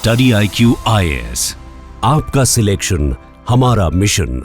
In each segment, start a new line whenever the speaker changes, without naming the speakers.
Study IQ IAS, आपका selection हमारा mission.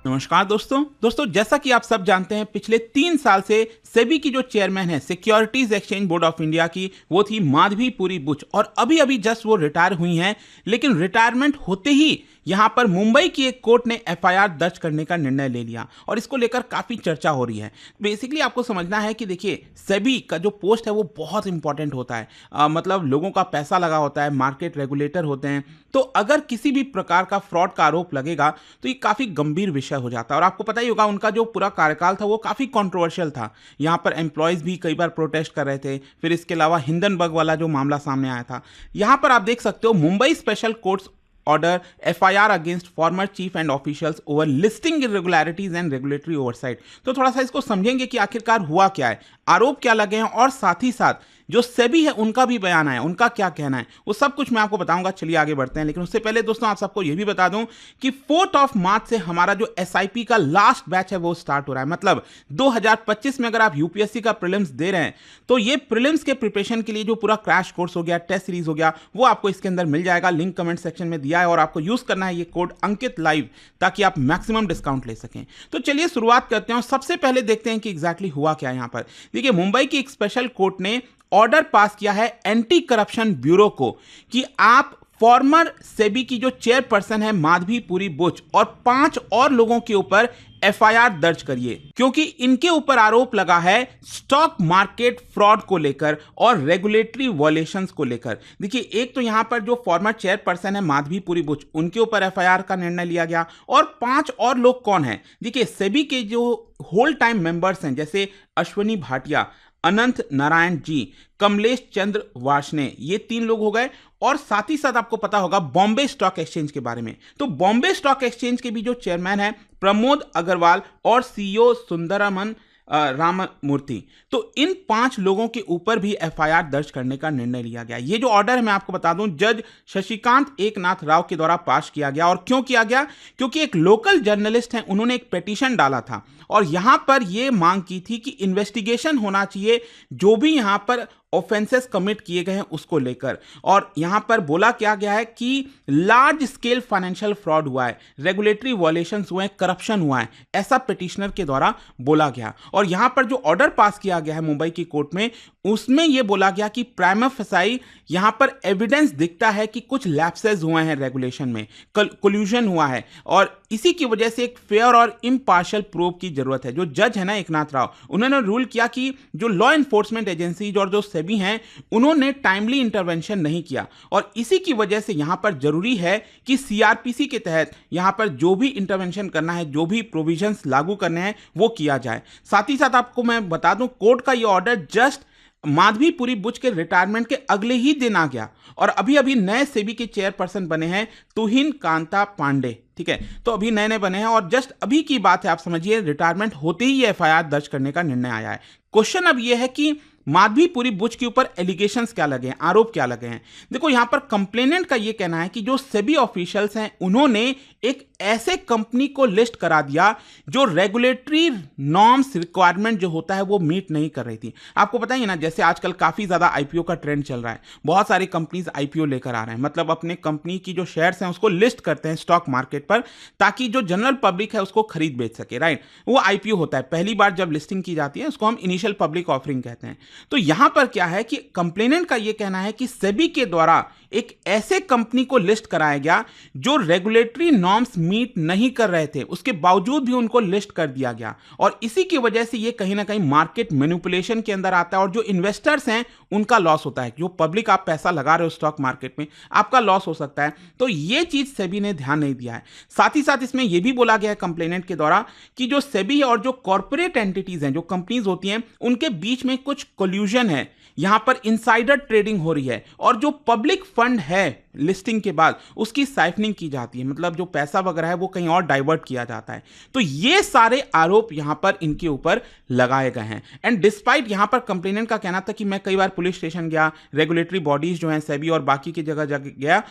नमस्कार दोस्तों जैसा कि आप सब जानते हैं, पिछले 3 साल से सेबी की जो चेयरमैन है securities exchange board of India की, वो थी माधवीपुरी बुच, और अभी जस्ट वो रिटायर हुई हैं। लेकिन रिटायरमेंट होते ही यहां पर मुंबई की एक कोर्ट ने FIR दर्ज करने का निर्णय ले लिया और इसको लेकर काफी चर्चा हो रही है। बेसिकली आपको समझना है कि देखिए, सेबी का जो पोस्ट है वो बहुत इंपॉर्टेंट होता है। मतलब लोगों का पैसा लगा होता है, मार्केट रेगुलेटर होते हैं, तो अगर किसी भी प्रकार का फ्रॉड का आरोप लगेगा तो ये काफी गंभीर विषय हो जाता है। और आपको पता ही होगा, उनका जो पूरा कार्यकाल था वो काफी कंट्रोवर्शियल था। यहाँ पर एम्प्लॉयज भी कई बार प्रोटेस्ट कर रहे थे। फिर इसके अलावा हिंडनबर्ग वाला जो मामला सामने आया था। यहाँ पर आप देख सकते हो, Mumbai special courts order FIR against former chief and officials over listing irregularities and regulatory oversight। तो थोड़ा सा इसको समझेंगे कि आखिरकार हुआ क्या है, आरोप क्या लगे हैं, और साथ ही साथ जो सेबी है उनका भी बयान आया, उनका क्या कहना है, वो सब कुछ मैं आपको बताऊंगा। चलिए आगे बढ़ते हैं। लेकिन उससे पहले दोस्तों, आप सबको यह भी बता दूं कि 4 मार्च से हमारा जो SIP का लास्ट बैच है वो स्टार्ट हो रहा है। मतलब 2025 में अगर आप UPSC का प्रीलिम्स दे रहे हैं तो ये प्रीलिम्स के प्रिपरेशन के लिए जो पूरा क्रैश कोर्स हो गया, टेस्ट सीरीज हो गया, वो आपको इसके अंदर मिल जाएगा। लिंक कमेंट सेक्शन में दिया है और आपको यूज करना है ये कोड अंकित लाइव, ताकि आप मैक्सिमम डिस्काउंट ले सकें। तो चलिए शुरुआत करते हैं और सबसे पहले देखते हैं कि एग्जैक्टली हुआ क्या है। यहां पर देखिए, मुंबई की एक स्पेशल कोर्ट ने ऑर्डर पास किया है एंटी करप्शन ब्यूरो को कि आप फॉर्मर सेबी की जो चेयरपर्सन है माधवीपुरी बुच और 5 और लोगों के ऊपर FIR दर्ज करिए, क्योंकि इनके ऊपर आरोप लगा है स्टॉक मार्केट फ्रॉड को लेकर और रेगुलेटरी वॉयलेशंस को लेकर। देखिए, एक तो यहां पर जो फॉर्मर चेयरपर्सन है माधवीपुरी बुच, उनके ऊपर FIR का निर्णय लिया गया, और 5 और लोग कौन हैं? देखिए, सेबी के जो होल टाइम मेंबर्स हैं, जैसे अश्वनी भाटिया, अनंत नारायण जी, कमलेश चंद्र वार्ष्णे, ये 3 लोग हो गए। और साथ ही साथ आपको पता होगा बॉम्बे स्टॉक एक्सचेंज के बारे में। तो बॉम्बे स्टॉक एक्सचेंज के भी जो चेयरमैन है प्रमोद अग्रवाल और CEO सुंदरमन राममूर्ति, तो इन 5 लोगों के ऊपर भी FIR दर्ज करने का निर्णय लिया गया। ये जो ऑर्डर है, मैं आपको बता दूं, जज शशिकांत एकनाथ राव के द्वारा पास किया गया। और क्यों किया गया? क्योंकि एक लोकल जर्नलिस्ट हैं, उन्होंने एक पिटीशन डाला था और यहां पर यह मांग की थी कि इन्वेस्टिगेशन होना चाहिए जो भी यहां पर ऑफेंसेस कमिट किए गए हैं उसको लेकर। और यहां पर बोला क्या गया है कि लार्ज स्केल फाइनेंशियल फ्रॉड हुआ है, रेगुलेटरी वॉयलेशंस हुए हैं, करप्शन हुआ है, ऐसा पिटिशनर के द्वारा बोला गया। और यहां पर जो ऑर्डर पास किया गया है मुंबई की कोर्ट में, उसमें यह बोला गया कि प्राइमा फेसाई यहां पर एविडेंस दिखता है कि कुछ लैप्सेस हुए हैं रेगुलेशन में, कोल्यूजन हुआ है, और इसी की वजह से एक फेयर और इम्पार्शियल प्रूव की जरूरत है। जो जज है ना एकनाथ राव, उन्होंने रूल किया कि जो लॉ एनफोर्समेंट एजेंसीज और जो सेबी हैं, उन्होंने टाइमली इंटरवेंशन नहीं किया, और इसी की वजह से यहां पर जरूरी है कि CRPC के तहत यहां पर जो भी इंटरवेंशन करना है, जो भी प्रोविजंस लागू करने हैं, वो किया जाए। साथ ही साथ आपको मैं बता दूं, कोर्ट का ये ऑर्डर जस्ट माधवीपुरी बुच के रिटायरमेंट के अगले ही दिन आ गया, और अभी नए सेबी के चेयरपर्सन बने हैं तुहिन कांता पांडे। ठीक है, तो अभी नए बने हैं और जस्ट अभी की बात है, आप समझिए रिटायरमेंट होते ही FIR दर्ज करने का निर्णय आया है। क्वेश्चन अब यह है कि माधवीपुरी बुच के ऊपर एलिगेशंस क्या लगे हैं, आरोप क्या लगे हैं। देखो, यहां पर कंप्लेनेंट का यह कहना है कि जो सेबी ऑफिशियल्स हैं, उन्होंने एक ऐसे कंपनी को लिस्ट करा दिया जो रेगुलेटरी नॉर्म्स रिक्वायरमेंट जो होता है वो मीट नहीं कर रही थी। आपको पता ही ना, जैसे आजकल काफी ज्यादा IPO का ट्रेंड चल रहा है, बहुत सारी कंपनीज IPO लेकर आ रहे हैं, मतलब अपने कंपनी की जो शेयर्स हैं उसको लिस्ट करते हैं स्टॉक मार्केट पर, ताकि जो जनरल पब्लिक है उसको खरीद बेच सके। राइट, वो IPO होता है, पहली बार जब लिस्टिंग की जाती है उसको हम इनिशियल पब्लिक ऑफरिंग कहते हैं। तो यहां पर क्या है कि कंप्लेनेंट का यह कहना है कि सेबी के द्वारा एक ऐसे कंपनी को लिस्ट कराया गया जो रेगुलेटरी नॉर्म्स मीट नहीं कर रहे थे, उसके बावजूद भी उनको लिस्ट कर दिया गया, और इसी की वजह से यह कहीं ना कहीं मार्केट मैनिपुलेशन के अंदर आता है, और जो इन्वेस्टर्स हैं उनका लॉस होता है। जो पब्लिक आप पैसा लगा रहे हो स्टॉक मार्केट में, आपका लॉस हो सकता है। तो यह चीज सेबी ने ध्यान नहीं दिया है। साथ ही साथ इसमें यह भी बोला गया है कंप्लेनेंट के द्वारा कि जो सेबी और जो कॉर्पोरेट एंटिटीज हैं, जो कंपनीज होती हैं, उनके बीच में कुछ कोल्यूजन है, यहां पर इनसाइडर ट्रेडिंग हो रही है, और जो पब्लिक फंड है लिस्टिंग के बाद उसकी साइफनिंग की जाती है, मतलब जो पैसा वगैरह है वो कहीं और डाइवर्ट किया जाता है। तो ये सारे आरोप यहां पर इनके ऊपर लगाए गए हैं। एंड डिस्पाइट यहां पर कंप्लेनेंट का कहना था कि मैं कई बार पुलिस स्टेशन गया, रेगुलेटरी बॉडीज जो हैं सेबी और बाकी की जगह गया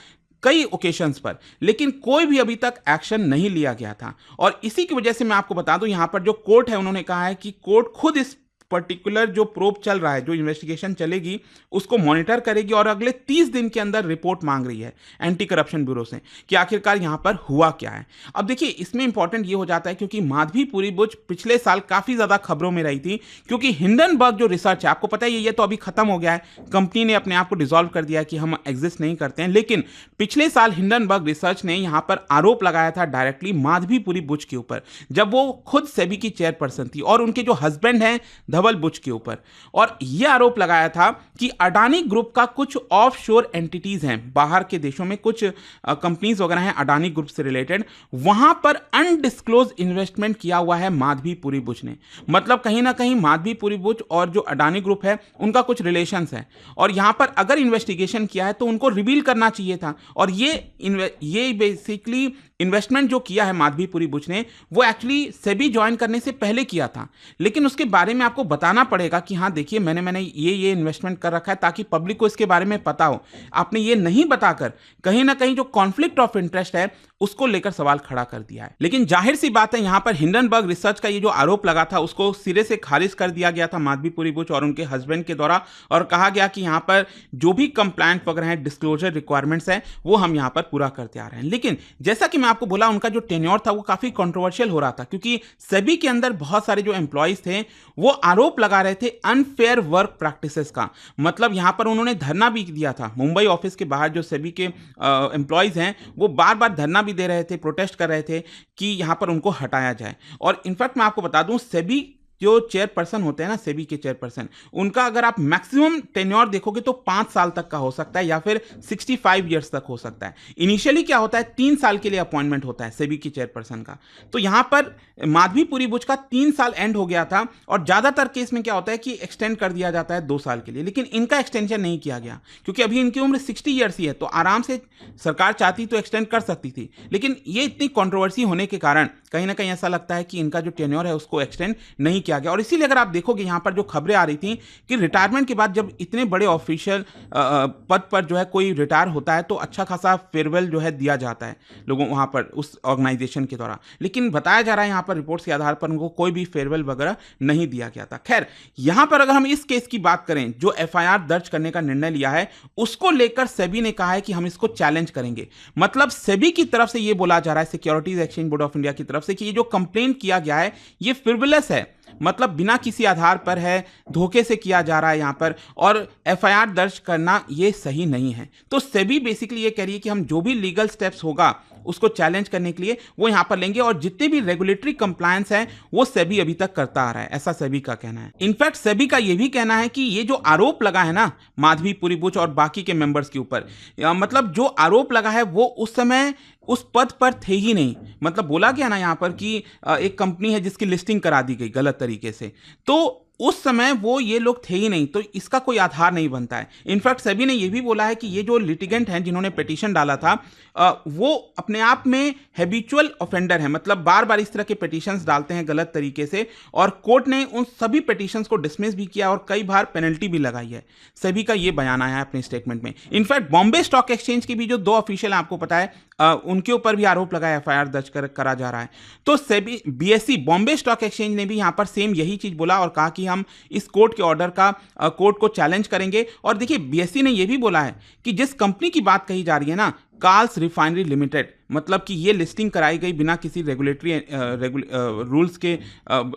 कई ओकेशंस पर, लेकिन कोई भी अभी तक एक्शन नहीं लिया गया था। और इसी की वजह से मैं आपको बता दूं, यहां पर जो कोर्ट है उन्होंने कहा है कि कोर्ट खुद इस पर्टिकुलर जो प्रोब चल रहा है, जो इन्वेस्टिगेशन चलेगी, उसको मॉनिटर करेगी और अगले 30 दिन के अंदर रिपोर्ट मांग रही है एंटी करप्शन ब्यूरो से कि आखिरकार यहां पर हुआ क्या है। अब देखिए, इसमें इंपॉर्टेंट ये हो जाता है क्योंकि माधवीपुरी बुच पिछले साल काफी ज्यादा खबरों में रही थी, क्योंकि हिंडनबर्ग जो रिसर्च है, आपको पता है ये तो अभी खत्म हो गया है, कंपनी ने अपने आप को डिसॉल्व कर दिया कि हम एग्जिस्ट नहीं करते हैं, लेकिन पिछले साल हिंडनबर्ग रिसर्च ने यहां पर आरोप लगाया था डायरेक्टली माधवीपुरी बुच के ऊपर, जब वो खुद सेबी की चेयरपर्सन थी, और उनके जो हस्बैंड हैं धवल बुच के ऊपर। और यह आरोप लगाया था कि अडानी ग्रुप का कुछ ऑफशोर एंटिटीज हैं, बाहर के देशों में कुछ कंपनीज वगैरह हैं अडानी ग्रुप से रिलेटेड, वहां पर अनडिस्क्लोज इन्वेस्टमेंट किया हुआ है माधवीपुरी बुच ने। मतलब कहीं ना कहीं माधवीपुरी बुच और जो अडानी ग्रुप है उनका कुछ रिलेशंस है, और यहां पर अगर इन्वेस्टिगेशन किया है तो उनको रिवील करना चाहिए था। और ये बेसिकली इन्वेस्टमेंट जो किया है माधवीपुरी बुच ने, वो एक्चुअली सेबी ज्वाइन करने से पहले किया था, लेकिन उसके बारे में आपको बताना पड़ेगा कि हाँ देखिए, मैंने ये इन्वेस्टमेंट कर रखा है, ताकि पब्लिक को इसके बारे में पता हो। आपने ये नहीं बताकर कहीं ना कहीं जो कॉन्फ्लिक्ट ऑफ इंटरेस्ट है उसको लेकर सवाल खड़ा कर दिया है। लेकिन जाहिर सी बात है, यहां पर हिंडनबर्ग रिसर्च का ये जो आरोप लगा था उसको सिरे से खारिज कर दिया गया था माधवीपुरी बुच और उनके हस्बैंड के द्वारा, और कहा गया कि यहां पर जो भी कंप्लायंट वगैरह है, डिस्क्लोजर रिक्वायरमेंट्स है, वो हम यहां पर पूरा करते आ रहे हैं। लेकिन जैसा कि मैं आपको बोला, उनका जो टेन्योर था वो काफी कंट्रोवर्शियल हो रहा था, क्योंकि सेबी के अंदर बहुत सारे जो एम्प्लॉइज थे वो आरोप लगा रहे थे अनफेयर वर्क प्रैक्टिसेस का। मतलब यहां पर उन्होंने धरना भी दिया था मुंबई ऑफिस के बाहर, जो सेबी के एम्प्लॉइज हैं वो बार बार धरना भी दे रहे थे, प्रोटेस्ट कर रहे थे कि यहां पर उनको हटाया जाए। और इनफैक्ट मैं आपको बता दूं, सेबी जो चेयरपर्सन होते हैं ना, सेबी के चेयरपर्सन, उनका अगर आप मैक्सिमम टेन्योर देखोगे तो 5 साल तक का हो सकता है, या फिर 65 ईयर्स तक हो सकता है। इनिशियली क्या होता है, 3 साल के लिए अपॉइंटमेंट होता है सेबी की चेयरपर्सन का। तो यहां पर माधवीपुरी बुच का 3 साल एंड हो गया था, और ज्यादातर केस में क्या होता है कि एक्सटेंड कर दिया जाता है 2 साल के लिए, लेकिन इनका एक्सटेंशन नहीं किया गया, क्योंकि अभी इनकी उम्र 60 ईयर्स ही है, तो आराम से सरकार चाहती तो एक्सटेंड कर सकती थी। लेकिन ये इतनी कंट्रोवर्सी होने के कारण कहीं ना कहीं ऐसा लगता है कि इनका जो टेन्योर है उसको एक्सटेंड नहीं किया गया। और इसीलिए अगर आप देखोगे यहां पर जो खबरें आ रही थी कि रिटायरमेंट के बाद जब इतने बड़े ऑफिशियल पद पर जो है कोई रिटायर होता है तो अच्छा खासा फेयरवेल जो है दिया जाता है लोगों वहां पर उस ऑर्गेनाइजेशन के द्वारा, लेकिन बताया जा रहा है यहां पर रिपोर्ट्स के आधार पर उनको कोई भी फेयरवेल वगैरह नहीं दिया गया था। खैर, यहां पर अगर हम इस केस की बात करें, जो एफआईआर दर्ज करने का निर्णय लिया है, उसको लेकर सेबी ने कहा है कि हम इसको चैलेंज करेंगे। मतलब सेबी की तरफ से यह बोला जा रहा है, securities exchange board of India की तरफ से, कि ये जो कंप्लेंट किया गया है ये फ्रिवलेस है, मतलब बिना किसी आधार पर है, धोखे से किया जा रहा है यहां पर, और एफआईआर दर्ज करना ये सही नहीं है। तो सेबी बेसिकली ये कह रही है कि हम जो भी लीगल स्टेप्स होगा उसको चैलेंज करने के लिए वो यहां पर लेंगे, और जितने भी रेगुलेटरी कंप्लायंस है वो सेबी अभी तक करता आ रहा है, ऐसा सेबी का कहना है। इनफैक्ट सेबी का ये भी कहना है कि ये जो आरोप लगा है ना माधवीपुरी बुच और बाकी के मेंबर्स के ऊपर, मतलब जो आरोप लगा है वो उस समय उस पद पर थे ही नहीं। मतलब बोला गया ना यहां पर कि एक कंपनी है जिसकी लिस्टिंग करा दी गई गलत तरीके से, तो उस समय वो ये लोग थे ही नहीं, तो इसका कोई आधार नहीं बनता है। इनफैक्ट सेबी ने यह भी बोला है कि ये जो लिटिगेंट हैं जिन्होंने पिटीशन डाला था, वो अपने आप में हैबिचुअल ऑफेंडर है, मतलब बार बार इस तरह के पिटीशंस डालते हैं गलत तरीके से, और कोर्ट ने उन सभी पिटीशंस को डिसमिस भी किया और कई बार पेनल्टी भी लगाई है। सेबी का ये बयान आया है अपने स्टेटमेंट में। इनफैक्ट बॉम्बे स्टॉक एक्सचेंज की भी जो 2 ऑफिशियल आपको पता है, उनके ऊपर भी आरोप लगा, एफआईआर दर्ज करा जा रहा है। तो SEBI BSE Bombay stock exchange ने भी यहां पर सेम यही चीज बोला और कहा कि हम इस कोर्ट के ऑर्डर का कोर्ट को चैलेंज करेंगे। और देखिए, बीएसई ने यह भी बोला है कि जिस कंपनी की बात कही जा रही है ना, कार्ल्स रिफाइनरी लिमिटेड, मतलब कि ये लिस्टिंग कराई गई बिना किसी रेगुलेटरी रूल्स के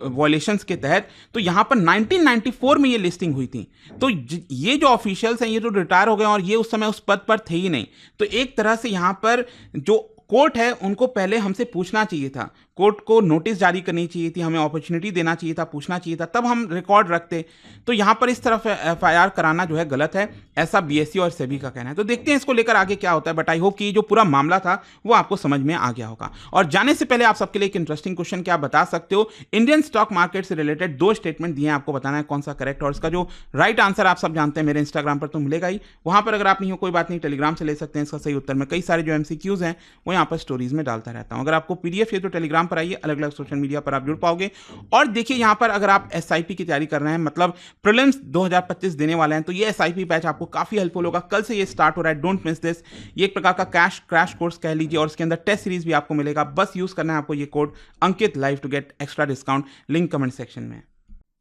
वॉयलेशंस के तहत, तो यहां पर 1994 में ये लिस्टिंग हुई थी। तो ये जो ऑफिशियल्स हैं ये तो रिटायर हो गए और ये उस समय उस पद पर थे ही नहीं। तो एक तरह से यहां पर जो कोर्ट है उनको पहले हमसे पूछना चाहिए था, कोर्ट को नोटिस जारी करनी चाहिए थी, हमें अपॉर्चुनिटी देना चाहिए था, पूछना चाहिए था, तब हम रिकॉर्ड रखते। तो यहां पर इस तरफ एफआईआर कराना जो है गलत है, ऐसा बीएसई और सेबी का कहना है। तो देखते हैं इसको लेकर आगे क्या होता है, बट आई होप कि जो पूरा मामला था वो आपको समझ में आ गया होगा। और जाने से पहले आप सबके लिए एक इंटरेस्टिंग क्वेश्चन, क्या आप बता सकते हो इंडियन स्टॉक मार्केट से रिलेटेड 2 स्टेटमेंट दिए हैं, आपको बताना है कौन सा करेक्ट, और इसका जो राइट आंसर आप सब जानते हैं मेरे इंस्टाग्राम पर तो मिलेगा ही, वहां पर अगर आप नहीं हो कोई बात नहीं, टेलीग्राम से ले सकते हैं इसका सही उत्तर। में कई सारे जो एमसीक्यूज हैं वो यहाँ पर स्टोरीज में डालता रहता हूं। अगर आपको पीडीएफ चाहिए तो टेलीग्राम पर आइए, अलग अलग सोशल मीडिया पर आप जुड़ पाओगे। और देखिए यहां पर अगर आप एसआईपी की तैयारी कर रहे हैं, मतलब प्रीलिम्स 2025 देने वाले हैं, तो ये एसआईपी बैच आपको काफी हेल्पफुल होगा। कल से ये स्टार्ट हो रहा है, डोंट मिस दिस। ये एक प्रकार का क्रैश कोर्स कह लीजिए, और इसके अंदर टेस्ट सीरीज भी आपको मिलेगा। बस यूज करना है आपको ये code Ankit live to get extra discount, link comment section में।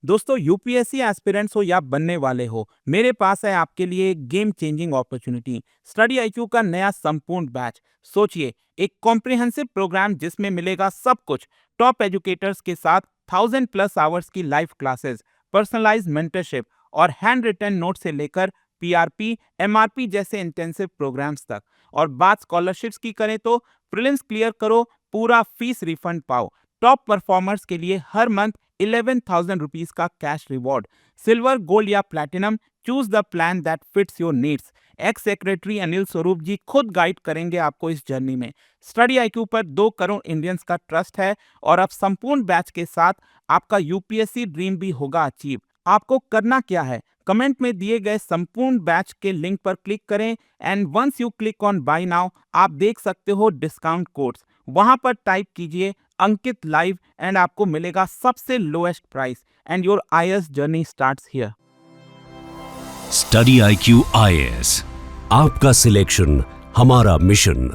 दोस्तों यूपीएससी एस्पिरेंट्स हो या बनने वाले हो, मेरे पास है आपके लिए एक game changing opportunity. Study IQ का नया संपूर्ण बैच। सोचिए, एक कॉम्प्रिहेंसिव प्रोग्राम जिसमें मिलेगा सब कुछ, टॉप एजुकेटर्स के साथ 1000+ आवर्स की लाइव क्लासेस, पर्सनलाइज्ड मेंटरशिप और हैंड रिटन नोट से लेकर पीआरपी, एमआरपी जैसे इंटेंसिव प्रोग्राम्स तक। और बात स्कॉलरशिप्स की करें तो प्रीलिम्स क्लियर करो, पूरा फीस रिफंड पाओ। टॉप परफॉर्मर्स के लिए हर मंथ 11,000 रुपीज का कैश रिवॉर्ड। सिल्वर, गोल्ड या platinum, choose the plan that fits your needs. X secretary Anil Swarup जी खुद गाइड करेंगे आपको इस जर्नी में। स्टडी आईक्यू पर 2 करोड़ इंडियंस का ट्रस्ट है और अब संपूर्ण बैच के साथ आपका यूपीएससी ड्रीम भी होगा अचीव। आपको करना क्या है, कमेंट में दिए गए संपूर्ण बैच के लिंक पर क्लिक करें and once you click on buy now, आप देख सकते हो डिस्काउंट कोड्स। वहां पर टाइप कीजिए अंकित लाइव एंड आपको मिलेगा सबसे lowest price and your IAS journey starts here.
Study IQ IAS, आपका सिलेक्शन हमारा मिशन।